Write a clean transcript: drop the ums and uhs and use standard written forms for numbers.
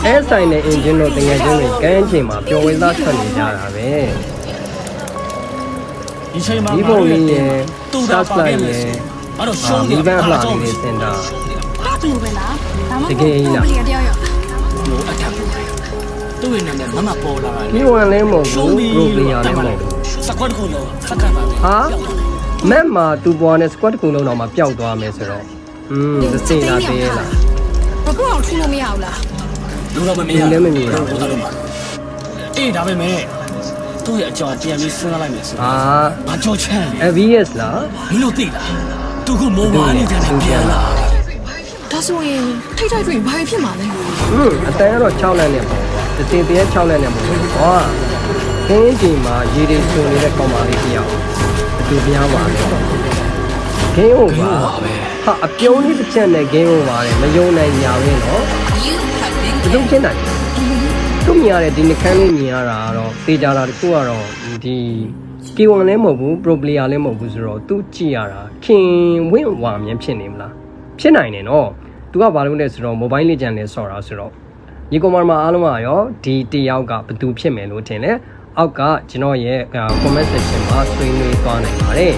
အဲဆိုင်တဲ့အင်ဂျင်တို့တကယ်ချင်းတွေကန်းချိန်မှာပျော်ဝေးသားထွက်နေကြတာပဲဒီပုံလေးရဲ့စားစလိုက်ရဲ့ဒီဘက်လှလေးတွေစင်တာတကယ်ကြီးလားသူ့ရဲ့နာမည်မမပေါ်လာတယ်ဒီဝန်လည်းမဟုတ်ဘူး group လေးရတယ်မဟုတ်ဘူးစကွတ်ကိုလုံးစက္ကန့်ပါပဲဟာမက်မှာသူပွားနဲ့ squad တစ်ခုလုံးတော့မှပျောက်သွားမယ်ဆိုတော့သစိလာသေးလားဘကူအောင်ထူလို့မရဘူးလားလူတော့မမြင်လည်းမမြင်ဘူးအေးဒါပဲမဲ့သူ့ရဲ့အကြောင်းပြန်ပြီးစဉ်းစားလိုက်မယ်ဆိုမကြောချမ်း AVS လားမင်းတို့သိလားသူကမိုးဝါးနေကြတယ်ပြန်လာဒါဆိုရင်ထိတ်ထိုက်တွင်ဘာဖြစ်မှာလဲအတန်းကတော့6လမ်းနဲ့ပေါ့ကွာတည်တည်း6လမ်းနဲ့ပေါ့ဟောခင်းချိန်မှာရေတွေစုံနေတဲ့ကောင်မလေးတယောက်အတူပြားပါလေဂိမ်းဟိုပါဟာအပြုံးလေးတစ်ချက်နဲ့ဂိမ်းဟိုပါတယ်မယုံနိုင်ညာပဲနော်ဘယ်လိုဖြစ်နိုင်သူမြင်ရတဲ့ဒီနှခမ်းလေးမြင်ရတာကတော့သေချာတာတခုကတော့ဒီ K1 လည်းမဟုတ်ဘူး Pro Player လည်းမဟုတ်ဘူးဆိုတော့သူကြည့်ရတာခင်ဝင့်ဝါမြင်ဖြစ်နေမလားဖြစ်နိုင်တယ်နော်သူကဘာလို့လဲဆိုတော့ Mobile Legends နဲ့ဆော်တာဆိုတော့ညီကောင်မအားလုံးကရောဒီတယောက်ကဘယ်သူဖြစ်မယ်လို့ထင်လဲအောက်ကကျွန်တော်ရဲ့ comment section မှာဆွေးနွေးသွားနိုင်ပါတယ်